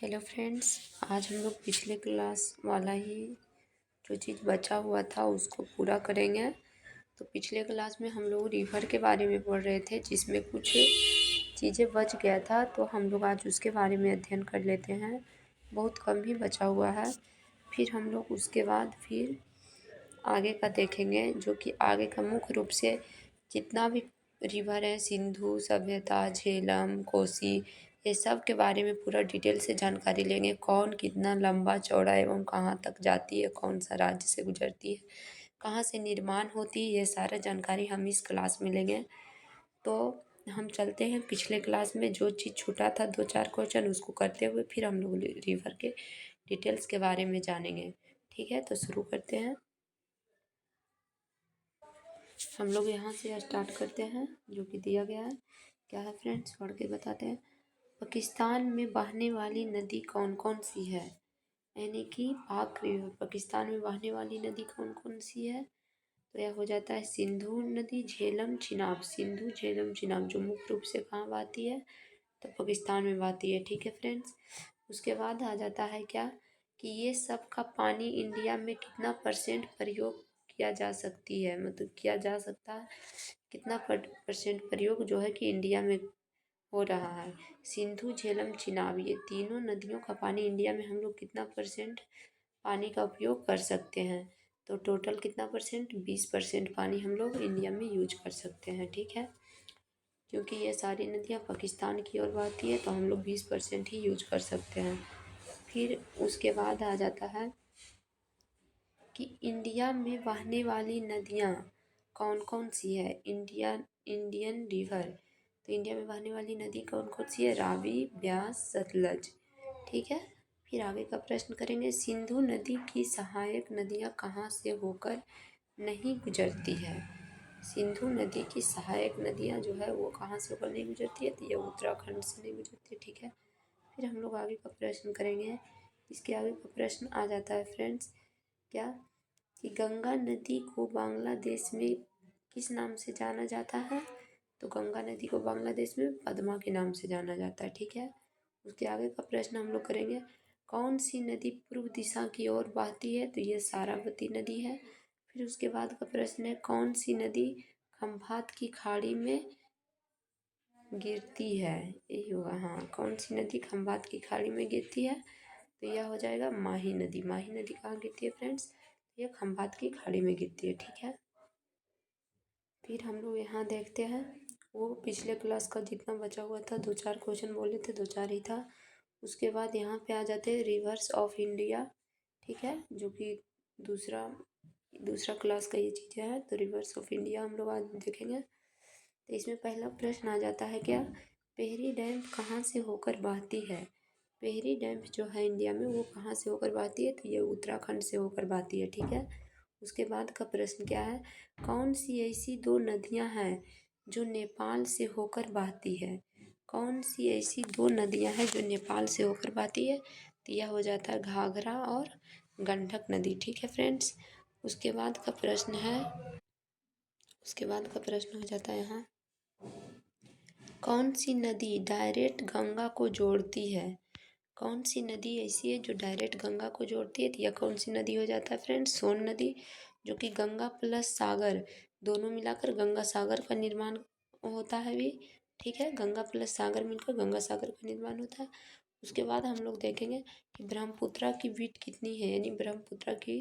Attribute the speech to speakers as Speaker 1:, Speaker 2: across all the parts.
Speaker 1: Hello friends, आज हम लोग पिछले क्लास वाला ही जो चीज़ बचा हुआ था उसको पूरा करेंगे। तो पिछले क्लास में हम लोग रिवर के बारे में पढ़ रहे थे, जिसमें कुछ चीज़ें बच गया था, तो हम लोग आज उसके बारे में अध्ययन कर लेते हैं। बहुत कम ही बचा हुआ है। फिर हम लोग उसके बाद फिर आगे का देखेंगे, जो कि आगे का मुख्य रूप से जितना भी रिवर है, सिंधु सभ्यता, झेलम, कोसी, ये सब के बारे में पूरा डिटेल से जानकारी लेंगे। कौन कितना लंबा चौड़ा एवं कहाँ तक जाती है, कौन सा राज्य से गुजरती है, कहाँ से निर्माण होती है, ये सारा जानकारी हम इस क्लास में लेंगे। तो हम चलते हैं पिछले क्लास में जो चीज़ छूटा था, 2-4 क्वेश्चन उसको करते हुए फिर हम लोग रिवर के डिटेल्स के बारे में जानेंगे। ठीक है, तो शुरू करते हैं। हम लोग यहाँ से स्टार्ट करते हैं, जो कि दिया गया है। क्या है फ्रेंड्स, पढ़ के बताते हैं। पाकिस्तान में बहने वाली नदी कौन कौन सी है? यानी कि पाक रिवर, पाकिस्तान में बहने वाली नदी कौन कौन सी है? तो यह हो जाता है सिंधु नदी, झेलम, चिनाब। सिंधु, झेलम, चिनाब जो मुख्य रूप से कहाँ बहती है? तो पाकिस्तान में बहती है। ठीक है फ्रेंड्स। उसके बाद आ जाता है क्या कि ये सब का पानी इंडिया में कितना परसेंट प्रयोग किया जा सकती है, मतलब किया जा सकता है, कितना परसेंट प्रयोग जो है कि इंडिया में हो रहा है। सिंधु, झेलम, चिनाब ये तीनों नदियों का पानी इंडिया में हम लोग कितना परसेंट पानी का उपयोग कर सकते हैं? तो टोटल कितना परसेंट? 20% पानी हम लोग इंडिया में यूज कर सकते हैं। ठीक है, क्योंकि ये सारी नदियाँ पाकिस्तान की ओर बहती है, तो हम लोग 20% ही यूज कर सकते हैं। फिर उसके बाद आ जाता है कि इंडिया में बहने वाली नदियाँ कौन कौन सी है? Indian river. तो इंडिया में बहने वाली नदी कौन कौन सी है? रावी, ब्यास, सतलज। ठीक है। फिर आगे का प्रश्न करेंगे, सिंधु नदी की सहायक नदियाँ कहाँ से होकर नहीं गुजरती है? सिंधु नदी की सहायक नदियाँ जो है वो कहाँ से होकर नहीं गुजरती है? तो ये उत्तराखंड से नहीं गुजरती है। ठीक है। फिर हम लोग आगे का प्रश्न करेंगे। इसके आगे का प्रश्न आ जाता है फ्रेंड्स, क्या कि गंगा नदी को बांग्लादेश में किस नाम से जाना जाता है? तो गंगा नदी को बांग्लादेश में पद्मा के नाम से जाना जाता है। ठीक है। उसके आगे का प्रश्न हम लोग करेंगे, कौन सी नदी पूर्व दिशा की ओर बहती है? तो ये सारावती नदी है। फिर उसके बाद का प्रश्न है, कौन सी नदी खंभात की खाड़ी में गिरती है? यही होगा, हाँ। कौन सी नदी खंभात की खाड़ी में गिरती है? तो यह हो जाएगा माही नदी। माही नदी कहाँ गिरती है फ्रेंड्स? ये खंभात की खाड़ी में गिरती है। ठीक है। फिर हम लोग यहाँ देखते हैं, वो पिछले क्लास का जितना बचा हुआ था, 2-4 क्वेश्चन बोले थे, 2-4 ही था। उसके बाद यहाँ पे आ जाते हैं रिवर्स ऑफ इंडिया। ठीक है, जो कि दूसरा दूसरा क्लास का ये चीज़ें है। तो रिवर्स ऑफ इंडिया हम लोग आज देखेंगे। तो इसमें पहला प्रश्न आ जाता है, क्या पेहरी डैम कहाँ से होकर बहती है? पेहरी डैम जो है इंडिया में वो कहाँ से होकर बहती है? तो ये उत्तराखंड से होकर बहती है। ठीक है। उसके बाद का प्रश्न क्या है, कौन सी ऐसी दो नदियां हैं जो नेपाल से होकर बहती है? कौन सी ऐसी दो नदियां हैं जो नेपाल से होकर बहती है? तो यह हो जाता है घाघरा और गंडक नदी। ठीक है फ्रेंड्स। उसके बाद का प्रश्न है, उसके बाद का प्रश्न हो जाता है यहाँ, कौन सी नदी डायरेक्ट गंगा को जोड़ती है? कौन सी नदी ऐसी है जो डायरेक्ट गंगा को जोड़ती है? तो यह कौन सी नदी हो जाता है फ्रेंड्स? सोन नदी, जो कि गंगा प्लस सागर दोनों मिलाकर गंगा सागर का निर्माण होता है भी। ठीक है, गंगा प्लस सागर मिलकर गंगा सागर का निर्माण होता है। उसके बाद हम लोग देखेंगे कि ब्रह्मपुत्रा की विड्थ कितनी है, यानी ब्रह्मपुत्रा की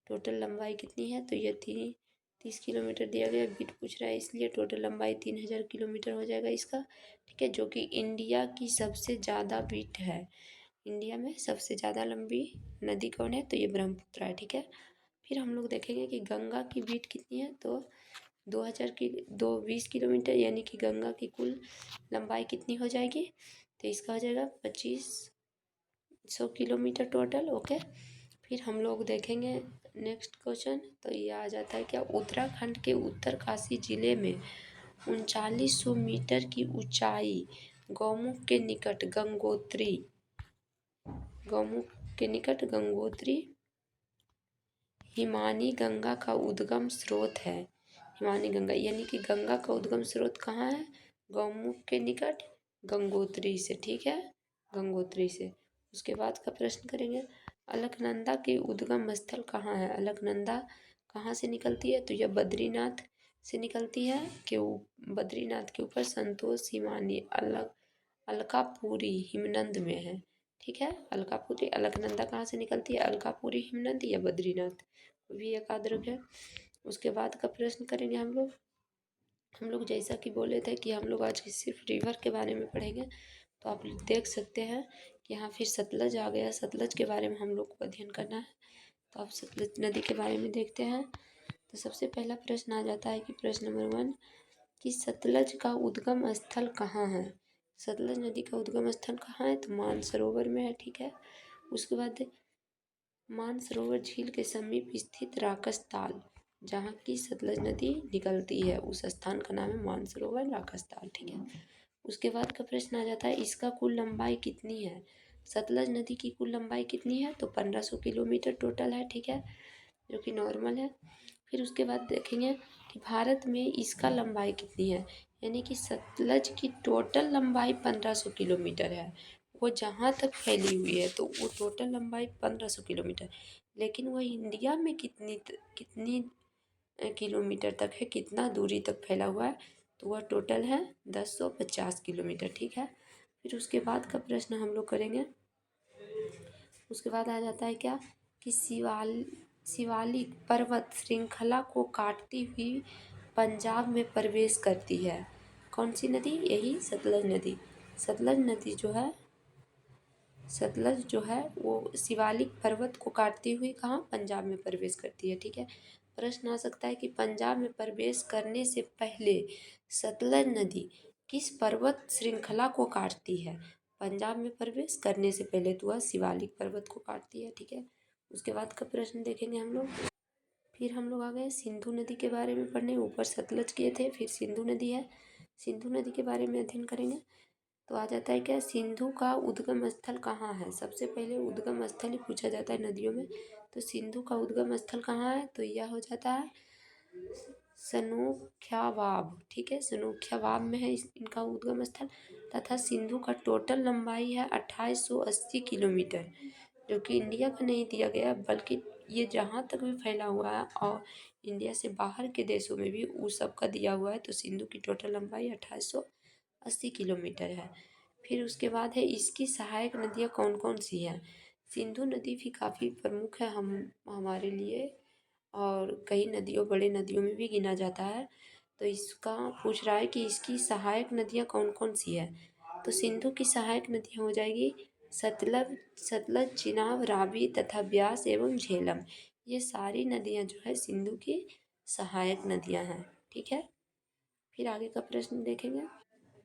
Speaker 1: टोटल लंबाई कितनी है? तो ये 30 किलोमीटर दिया गया। विड्थ पूछ रहा है, इसलिए टोटल लंबाई 3000 किलोमीटर हो जाएगा इसका। ठीक है, जो कि इंडिया की सबसे ज़्यादा विड्थ है। इंडिया में सबसे ज़्यादा लंबी नदी कौन है? तो ये ब्रह्मपुत्रा है। ठीक है। फिर हम लोग देखेंगे कि गंगा की विड्थ कितनी है। तो 20 किलोमीटर, यानी कि गंगा की कुल लंबाई कितनी हो जाएगी? तो इसका हो जाएगा 2500 किलोमीटर टोटल। ओके। फिर हम लोग देखेंगे नेक्स्ट क्वेश्चन। तो ये आ जाता है, क्या उत्तराखंड के उत्तरकाशी जिले में 3900 मीटर की ऊंचाई गौमुख के निकट गंगोत्री हिमानी गंगा का उद्गम स्रोत है। हिमानी गंगा, यानी कि गंगा का उद्गम स्रोत कहाँ है? गौमुख के निकट गंगोत्री से। ठीक है, गंगोत्री से। उसके बाद का प्रश्न करेंगे, अलकनंदा के उद्गम स्थल कहाँ है। अलकनंदा कहाँ से निकलती है, तो यह बद्रीनाथ से निकलती है। कि बद्रीनाथ के ऊपर संतोष हिमानी अलकापुरी हिमनंद में है। ठीक है, अलकापुरी अलकनंदा कहाँ से निकलती है, अलकापुरी हिमनंद या बद्रीनाथ, वो भी एक याद रखें। उसके बाद का प्रश्न करेंगे हम लोग जैसा कि बोले थे कि हम लोग आज सिर्फ रिवर के बारे में पढ़ेंगे, तो आप देख सकते हैं कि यहाँ फिर सतलज आ गया। सतलज के बारे में हम लोग को अध्ययन करना है, तो आप सतलज नदी के बारे में देखते हैं। तो सबसे पहला प्रश्न आ जाता है कि प्रश्न नंबर 1 कि सतलज का उद्गम स्थल कहाँ है। सतलज नदी का उद्गम स्थल कहाँ है, तो मानसरोवर में है। ठीक है, उसके बाद मानसरोवर झील के समीप स्थित राकस ताल, जहाँ की सतलज नदी निकलती है, उस स्थान का नाम है मानसरोवर राकस ताल। ठीक है, उसके बाद का प्रश्न आ जाता है इसका कुल लंबाई कितनी है। सतलज नदी की कुल लंबाई कितनी है, तो 1500 किलोमीटर टोटल है। ठीक है, जो कि नॉर्मल है। फिर उसके बाद देखेंगे कि भारत में इसका लंबाई कितनी है, यानी कि सतलज की टोटल लंबाई 1500 किलोमीटर है। वो जहाँ तक फैली हुई है तो वो टोटल लंबाई 1500 किलोमीटर, लेकिन वह इंडिया में कितनी किलोमीटर तक है, कितना दूरी तक फैला हुआ है, तो वह टोटल है 1050 किलोमीटर। ठीक है, फिर उसके बाद का प्रश्न हम लोग करेंगे। उसके बाद आ जाता है क्या कि शिवालिक पर्वत श्रृंखला को काटती हुई पंजाब में प्रवेश करती है। कौन सी नदी, यही सतलज नदी। सतलज नदी जो है, सतलज जो है वो शिवालिक पर्वत को काटती हुई कहाँ, पंजाब में प्रवेश करती है। ठीक है, प्रश्न आ सकता है कि पंजाब में प्रवेश करने से पहले सतलज नदी किस पर्वत श्रृंखला को काटती है। पंजाब में प्रवेश करने से पहले तो वह शिवालिक पर्वत को काटती है। ठीक है, उसके बाद का प्रश्न देखेंगे हम लोग। फिर हम लोग आ गए सिंधु नदी के बारे में पढ़ने। ऊपर सतलज किए थे, फिर सिंधु नदी है। सिंधु नदी के बारे में अध्ययन करेंगे, तो आ जाता है क्या सिंधु का उद्गम स्थल कहाँ है। सबसे पहले उद्गम स्थल ही पूछा जाता है नदियों में, तो सिंधु का उद्गम स्थल कहाँ है, तो यह हो जाता है सनोख्या वाब। ठीक है, सनोख्या वाब में है इनका उद्गम स्थल, तथा सिंधु का टोटल लंबाई है 2880 किलोमीटर, जो कि इंडिया का नहीं दिया गया, बल्कि ये जहाँ तक भी फैला हुआ है और इंडिया से बाहर के देशों में भी उस सब का दिया हुआ है। तो सिंधु की टोटल लंबाई 2880 किलोमीटर है। फिर उसके बाद है इसकी सहायक नदियाँ कौन कौन सी हैं। सिंधु नदी भी काफ़ी प्रमुख है हमारे लिए, और कई नदियों बड़े नदियों में भी गिना जाता है। तो इसका पूछ रहा है कि इसकी सहायक नदियाँ कौन कौन सी है। तो सिंधु की सहायक नदियाँ हो जाएगी सतलज सतलज चिनाब रावी तथा ब्यास एवं झेलम। ये सारी नदियाँ जो है सिंधु की सहायक नदियाँ हैं। ठीक है, फिर आगे का प्रश्न देखेंगे।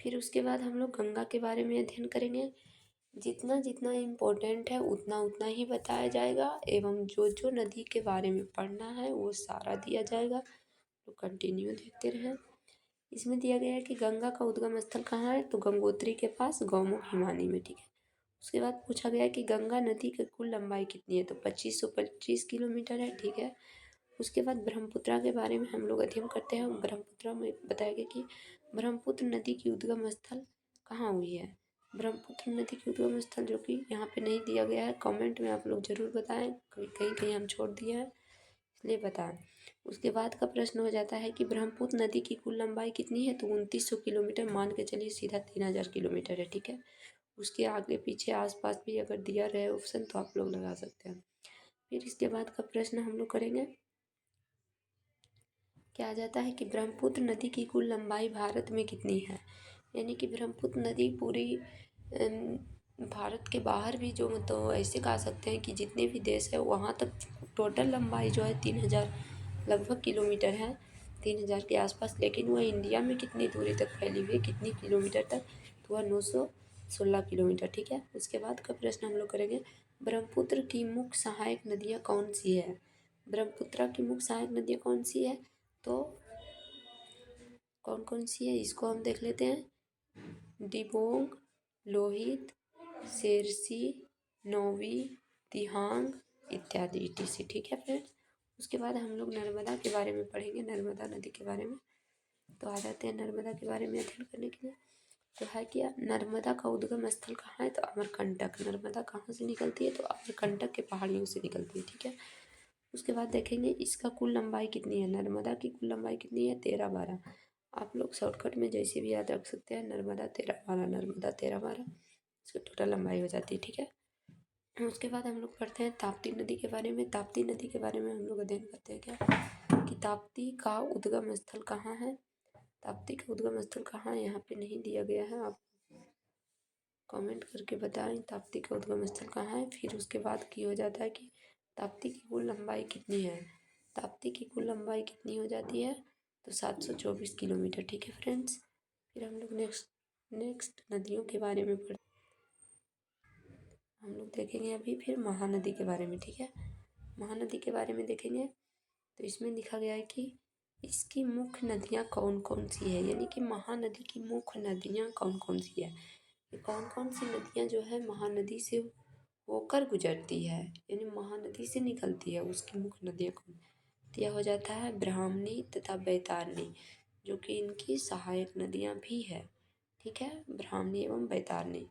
Speaker 1: फिर उसके बाद हम लोग गंगा के बारे में अध्ययन करेंगे। जितना जितना इम्पोर्टेंट है उतना उतना ही बताया जाएगा, एवं जो जो नदी के बारे में पढ़ना है वो सारा दिया जाएगा, तो कंटिन्यू देखते रहें। इसमें दिया गया है कि गंगा का उद्गम स्थल कहाँ है, तो गंगोत्री के पास गौमुख हिमानी में। ठीक है, उसके बाद पूछा गया है कि गंगा नदी की कुल लंबाई कितनी है, तो 2525 किलोमीटर है। ठीक है, उसके बाद ब्रह्मपुत्रा के बारे में हम लोग अध्ययन करते हैं। ब्रह्मपुत्रा में बताया गया कि ब्रह्मपुत्र नदी की उद्गम स्थल कहाँ हुई है। ब्रह्मपुत्र नदी की उद्गम स्थल जो कि यहाँ पे नहीं दिया गया है, कमेंट में आप लोग ज़रूर बताएं, कहीं कहीं कहीं हम छोड़ दिए हैं इसलिए बताएं। उसके बाद का प्रश्न हो जाता है कि ब्रह्मपुत्र नदी की कुल लंबाई कितनी है, तो 2900 किलोमीटर मान के चलिए, सीधा 3000 किलोमीटर है। ठीक है, उसके आगे पीछे आसपास भी अगर दिया रहे ऑप्शन तो आप लोग लगा सकते हैं। फिर इसके बाद का प्रश्न हम लोग करेंगे, क्या आ जाता है कि ब्रह्मपुत्र नदी की कुल लंबाई भारत में कितनी है। यानी कि ब्रह्मपुत्र नदी पूरी भारत के बाहर भी जो, तो ऐसे कह सकते हैं कि जितने भी देश है वहाँ तक टोटल लंबाई जो है 3000 लगभग किलोमीटर है, 3000 के आसपास। लेकिन वह इंडिया में कितनी दूरी तक फैली हुई है, कितनी किलोमीटर तक, तो वह 916 किलोमीटर। ठीक है, उसके बाद का प्रश्न हम लोग करेंगे, ब्रह्मपुत्र की मुख्य सहायक नदियाँ कौन सी है। ब्रह्मपुत्र की मुख्य सहायक नदियाँ कौन सी है, तो कौन कौन सी है इसको हम देख लेते हैं। डिबोंग, लोहित, शेरसी, नौवी, दिहांग इत्यादि etc। ठीक है फ्रेंड्स, उसके बाद हम लोग नर्मदा के बारे में पढ़ेंगे, नर्मदा नदी के बारे में। तो आ जाते हैं नर्मदा के बारे में अध्ययन करने के लिए। तो है क्या, नर्मदा का उद्गम स्थल कहाँ है, तो अमरकंटक। नर्मदा कहाँ से निकलती है, तो अमरकंटक के पहाड़ियों से निकलती है, ठीक है। उसके बाद देखेंगे इसका कुल लंबाई कितनी है, नर्मदा की कुल लंबाई कितनी है, 13-12। आप लोग शॉर्टकट में जैसे भी याद रख सकते हैं, नर्मदा 13-12, नर्मदा 13-12, इसकी टोटल लंबाई हो जाती है, ठीक है। उसके बाद हम लोग पढ़ते हैं ताप्ती नदी के बारे में। ताप्ती नदी के बारे में हम लोग अध्ययन करते हैं क्या, कि ताप्ती का उद्गम स्थल कहाँ है। ताप्ती का उद्गम स्थल कहाँ है, यहाँ पे नहीं दिया गया है, आप कमेंट करके बताएं ताप्ती का उद्गम स्थल कहाँ है। फिर उसके बाद की हो जाता है कि ताप्ती की कुल लंबाई कितनी है। ताप्ती की कुल लंबाई कितनी हो जाती है, तो 724 किलोमीटर, ठीक है फ्रेंड्स। फिर हम लोग नेक्स्ट नदियों के बारे में हम लोग देखेंगे अभी फिर महानदी के बारे में, ठीक है। महानदी के बारे में देखेंगे तो इसमें लिखा गया है कि इसकी मुख्य नदियाँ कौन कौन सी है, यानी कि महानदी की मुख्य नदियाँ कौन कौन सी है। ये कौन कौन सी नदियाँ जो है महानदी से होकर गुजरती है, यानी महानदी से निकलती है, उसकी मुख्य नदियाँ कौन। तो यह हो जाता है ब्राह्मणी तथा बैतारणी, जो कि इनकी सहायक नदियाँ भी है, ठीक है। ब्राह्मणी एवं बैतारणी,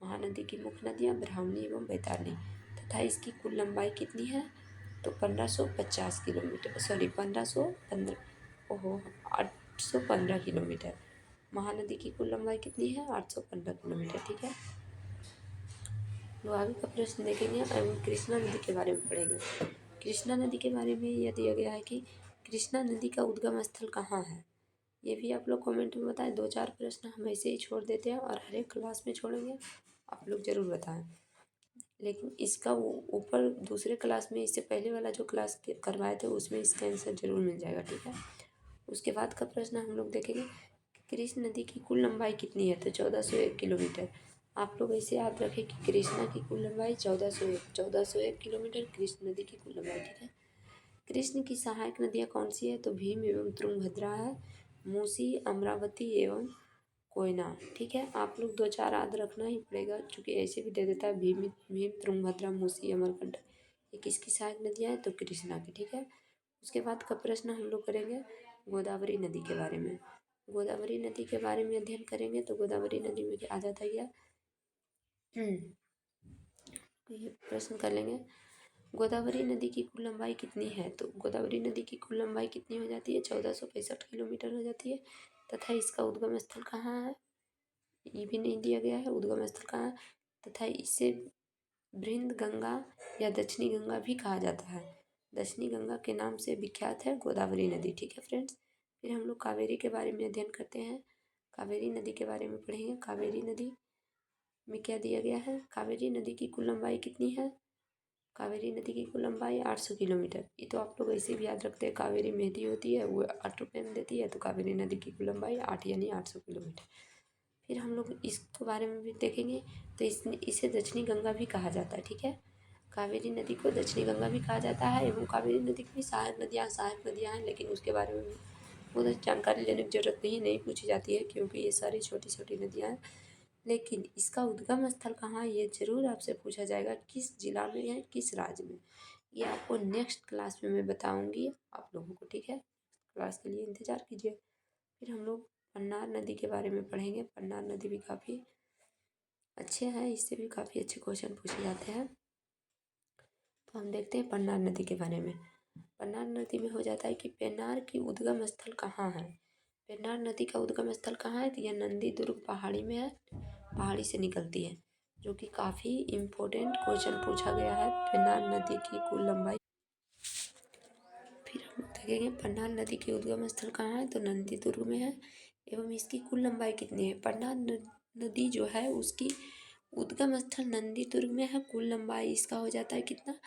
Speaker 1: महानदी की मुख्य नदियाँ ब्राह्मणी एवं बैतारणी, तथा इसकी कुल लंबाई कितनी है, तो 1550 किलोमीटर, सॉरी 1515, ओहो 815 किलोमीटर। महानदी की कुल लंबाई कितनी है, 815 किलोमीटर, ठीक है। लोग आगे का प्रश्न देखेंगे एवं कृष्णा नदी के बारे में पढ़ेंगे। कृष्णा नदी के बारे में यह दिया गया है कि कृष्णा नदी का उद्गम स्थल कहाँ है। ये भी आप लोग कमेंट में बताएं, 2-4 प्रश्न हम ऐसे ही छोड़ देते हैं और हर एक क्लास में छोड़ेंगे, आप लोग ज़रूर बताएं। लेकिन इसका ऊपर दूसरे क्लास में, इससे पहले वाला जो क्लास करवाए थे उसमें इसका आंसर जरूर मिल जाएगा, ठीक है। उसके बाद का प्रश्न हम लोग देखेंगे, कृष्ण नदी की कुल लंबाई कितनी है, तो 1401 किलोमीटर। आप लोग ऐसे याद रखें कि कृष्णा की कुल लंबाई 1401 किलोमीटर कृष्ण नदी की कुल लंबाई, ठीक है। कृष्ण की सहायक नदियाँ कौन सी है, तो भीम एवं तुंगभद्रा है, मूसी, अमरावती एवं कोयना, ठीक है। आप लोग 2-4 याद रखना ही पड़ेगा, क्योंकि ऐसे भी दे देता है भीम तुंगभद्रा, मूसी, अमरकंटक, ये किसकी सहायक नदियाँ हैं, तो कृष्णा की, ठीक है। उसके बाद का प्रश्न हम लोग करेंगे गोदावरी नदी के बारे में। गोदावरी नदी के बारे में अध्ययन करेंगे तो गोदावरी नदी में क्या आ जाता है क्या, ये प्रश्न कर लेंगे, गोदावरी नदी की कुल लंबाई कितनी है, तो गोदावरी नदी की कुल लंबाई कितनी हो जाती है, 1465 किलोमीटर हो जाती है, तथा इसका उद्गम स्थल कहाँ है, ये भी नहीं दिया गया है, उद्गम स्थल कहाँ है, तथा इसे बृंद गंगा या दक्षिणी गंगा भी कहा जाता है। दक्षिणी गंगा के नाम से विख्यात है गोदावरी नदी, ठीक है फ्रेंड्स। फिर हम लोग कावेरी के बारे में अध्ययन करते हैं। कावेरी नदी के बारे में पढ़ेंगे। कावेरी नदी में क्या दिया गया है, कावेरी नदी की कुल लंबाई कितनी है, कावेरी नदी की कुल लंबाई 800 किलोमीटर। ये तो आप लोग ऐसे भी याद रखते हैं, कावेरी मेहदी होती है वो 8 रुपये में देती है, तो कावेरी नदी की कुल लंबाई 8 यानी 800 किलोमीटर। फिर हम लोग इसके बारे में भी देखेंगे, तो इसे दक्षिणी गंगा भी कहा जाता है, ठीक है। कावेरी नदी को दक्षिणी गंगा भी कहा जाता है एवं कावेरी नदी की भी सहायक नदियाँ हैं, लेकिन उसके बारे में बहुत जानकारी लेने की जरूरत नहीं पूछी जाती है, क्योंकि ये सारी छोटी छोटी नदियाँ हैं। लेकिन इसका उद्गम स्थल कहाँ है, ये जरूर आपसे पूछा जाएगा, किस जिला में है, किस राज्य में। ये आपको नेक्स्ट क्लास में मैं बताऊँगी आप लोगों को, ठीक है। क्लास के लिए इंतज़ार कीजिए। फिर हम लोग पन्नार नदी के बारे में पढ़ेंगे। पन्नार नदी भी काफ़ी अच्छे हैं, इससे भी काफ़ी अच्छे क्वेश्चन पूछे जाते हैं। तो हम देखते हैं पन्नार नदी के बारे में। पन्नार नदी में हो जाता है कि पेन्नार की उद्गम स्थल कहाँ है। पेन्नार नदी का उद्गम स्थल कहाँ है, तो यह नंदी दुर्ग पहाड़ी में है, पहाड़ी से निकलती है, जो कि काफ़ी इम्पोर्टेंट क्वेश्चन पूछा गया है। पेन्नार नदी की कुल लंबाई, फिर हम लोग देखेंगे पन्नार नदी की उद्गम स्थल कहाँ है, तो नंदी दुर्ग में है एवं इसकी कुल लंबाई कितनी है। पन्नार नदी जो है उसकी उद्गम स्थल नंदी दुर्ग में है, कुल लंबाई इसका हो जाता है कितना,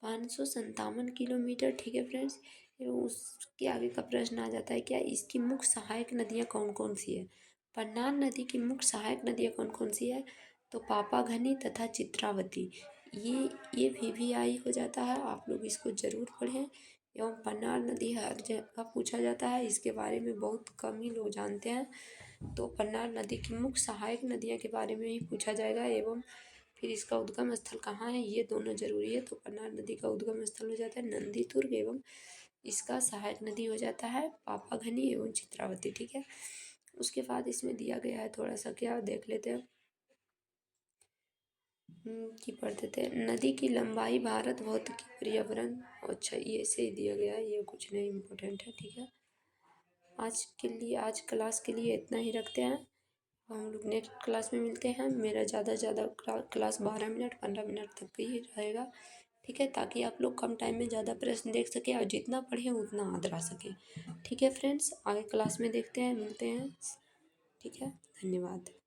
Speaker 1: 557 किलोमीटर, ठीक है फ्रेंड्स। फिर उसके आगे का प्रश्न आ जाता है क्या, इसकी मुख्य सहायक नदियाँ कौन कौन सी है। पन्नार नदी की मुख्य सहायक नदियाँ कौन कौन सी है, तो पापाघनी तथा चित्रावती, ये VVI हो जाता है, आप लोग इसको ज़रूर पढ़ें। एवं पन्नार नदी हर जगह पूछा जाता है, इसके बारे में बहुत कम ही लोग जानते हैं, तो पन्नार नदी की मुख्य सहायक नदियाँ के बारे में ही पूछा जाएगा। एवं फिर इसका उद्गम स्थल कहाँ है, ये दोनों जरूरी है। तो पन्नार नदी का उद्गम स्थल हो जाता है नंदी दुर्ग एवं इसका सहायक नदी हो जाता है पापाघनी एवं चित्रावती, ठीक है। उसके बाद इसमें दिया गया है थोड़ा सा, क्या देख लेते हैं कि पढ़ते थे। नदी की लंबाई भारत भौतिकी पर्यावरण, अच्छा ये से ही दिया गया है, ये कुछ नहीं इम्पोर्टेंट है, ठीक है। आज के लिए, आज क्लास के लिए इतना ही रखते हैं। हम लोग नेक्स्ट क्लास में मिलते हैं। मेरा ज़्यादा से ज़्यादा क्लास 12 मिनट 15 मिनट तक का ही रहेगा, ठीक है, ताकि आप लोग कम टाइम में ज़्यादा प्रश्न देख सकें और जितना पढ़ें उतना याद रह सके। ठीक है फ्रेंड्स, आगे क्लास में देखते हैं, मिलते हैं। ठीक है, धन्यवाद।